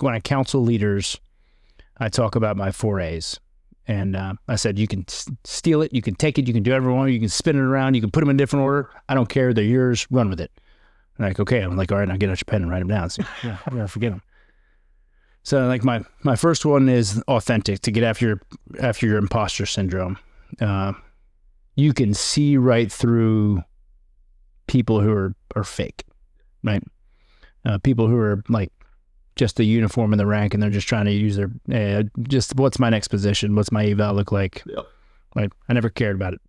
when I counsel leaders, I talk about my 4A's. And I said, you can steal it, you can take it, you can do whatever you want, you can spin it around, you can put them in a different order. I don't care. They're yours. Run with it. And like, okay. I'm like, all right, now get out your pen and write them down. So, yeah, I'm going to forget them. So like my first one is authentic, to get after your imposter syndrome. You can see right through people who are fake, right? People who are like just the uniform and the rank, and they're just trying to use their, just what's my next position? What's my eval look like? Yep. Right? I never cared about it.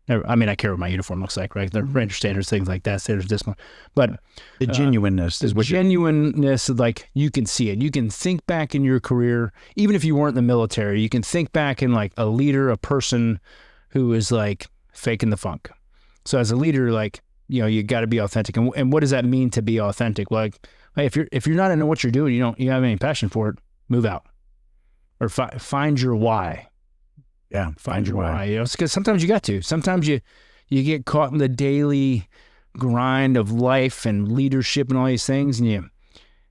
I care what my uniform looks like, right? The Ranger standards, things like that, standards, discipline. But the genuineness is what genuineness, like you can see it. You can think back in your career, even if you weren't in the military, you can think back in like a leader, a person who is like faking the funk. So as a leader, like, you got to be authentic. And what does that mean to be authentic? Like, hey, if you're not into what you're doing, you have any passion for it, move out, or find your why. Yeah, find your why. Because sometimes you got to. Sometimes you get caught in the daily grind of life and leadership and all these things, and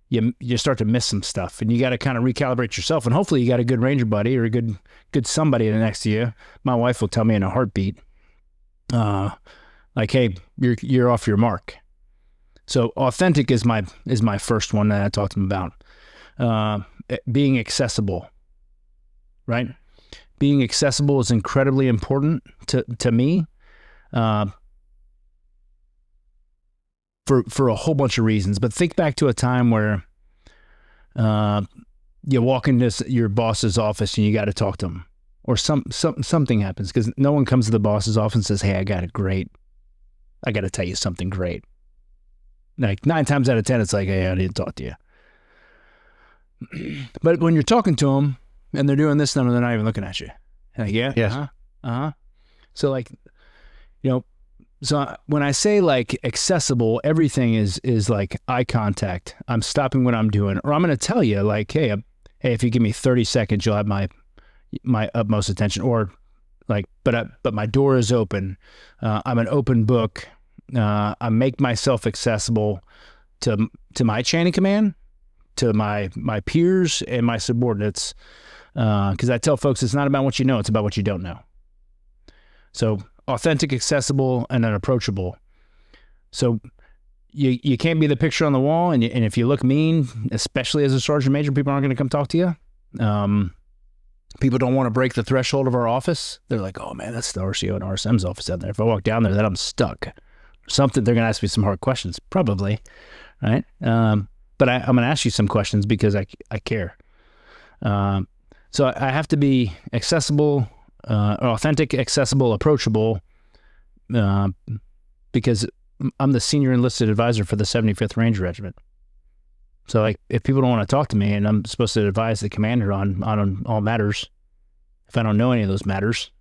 you start to miss some stuff, and you got to kind of recalibrate yourself. And hopefully, you got a good Ranger buddy or a good somebody next to you. My wife will tell me in a heartbeat, like, hey, you're off your mark. So authentic is my first one that I talked to him about. Being accessible, right? Being accessible is incredibly important to me, for a whole bunch of reasons. But think back to a time where you walk into your boss's office and you got to talk to him, or something happens, because no one comes to the boss's office and says, hey, I got to tell you something great. Like 9 times out of 10, it's like, hey, I need to talk to you. But when you're talking to them and they're doing this, they're not even looking at you. Like, yeah, yes. So like, so when I say like accessible, everything is like eye contact. I'm stopping what I'm doing, or I'm going to tell you like, hey, if you give me 30 seconds, you'll have my utmost attention. Or like, but my door is open. I'm an open book. I make myself accessible to my chain of command, to my peers and my subordinates. Because I tell folks, it's not about what you know, it's about what you don't know. So authentic, accessible, and unapproachable. So you can't be the picture on the wall, and if you look mean, especially as a sergeant major, people aren't going to come talk to you. People don't want to break the threshold of our office. They're like, oh man, that's the RCO and RSM's office out there. If I walk down there, then I'm stuck. Something, they're going to ask me some hard questions, probably, right? But I'm going to ask you some questions because I care. So I have to be accessible, authentic, accessible, approachable, because I'm the senior enlisted advisor for the 75th Ranger Regiment. So like, if people don't want to talk to me and I'm supposed to advise the commander on all matters, if I don't know any of those matters,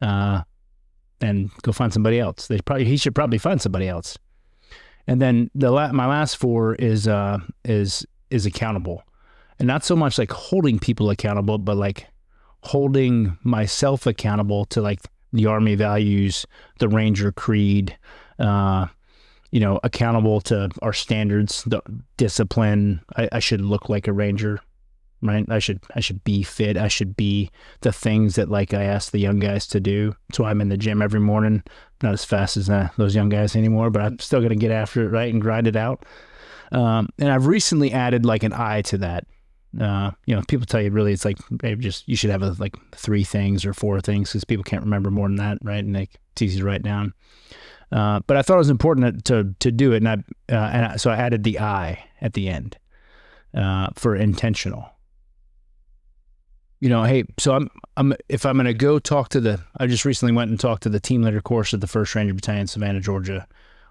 then go find somebody else. He should probably find somebody else. And then my last 4 is accountable. And not so much like holding people accountable, but like holding myself accountable to like the Army values, the Ranger creed, accountable to our standards, the discipline. I should look like a Ranger, right? I should be fit. I should be the things that like I ask the young guys to do. That's why I'm in the gym every morning. Not as fast as those young guys anymore, but I'm still going to get after it, right, and grind it out. And I've recently added like an I to that. People tell you really it's like you should have like 3 things or 4 things, because people can't remember more than that, right? And it's easy to write down. But I thought it was important to do it, and so I added the I at the end for intentional. Hey, so if I'm going to go talk to I just recently went and talked to the team leader course at the 1st Ranger Battalion, Savannah, Georgia,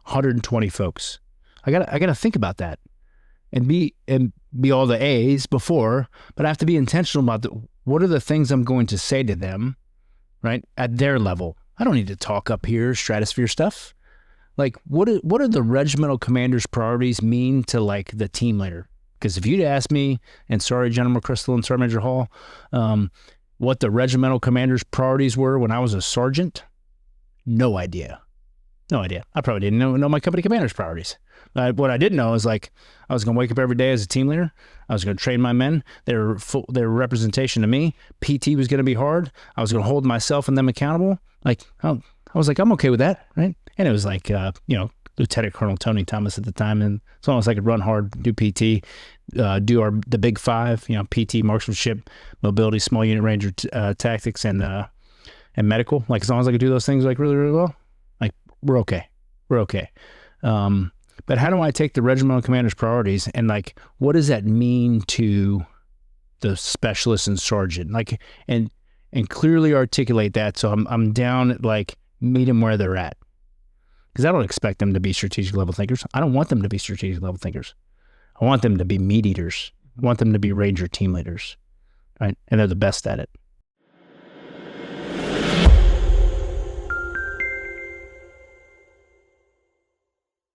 120 folks. I gotta think about that and be all the A's before, but I have to be intentional about what are the things I'm going to say to them, right, at their level. I don't need to talk up here, stratosphere stuff. Like, what are the regimental commander's priorities mean to like the team leader? Because if you'd asked me, and sorry, General McChrystal and Sergeant Major Hall, what the regimental commander's priorities were when I was a sergeant, no idea. No idea. I probably didn't know my company commander's priorities. What I didn't know is like I was going to wake up every day as a team leader. I was going to train my men. They were representation to me. PT was going to be hard. I was going to hold myself and them accountable. Like I was like, I'm okay with that, right? And it was like Lieutenant Colonel Tony Thomas at the time, and as long as I could run hard, do PT, do the big five, PT, marksmanship, mobility, small unit ranger tactics, and medical. Like as long as I could do those things like really, really well, like we're okay. But how do I take the regimental commander's priorities and like what does that mean to the specialist and sergeant? Like and clearly articulate that so I'm down at like meet them where they're at. Because I don't expect them to be strategic level thinkers. I don't want them to be strategic level thinkers. I want them to be meat eaters. I want them to be Ranger team leaders, right? And they're the best at it.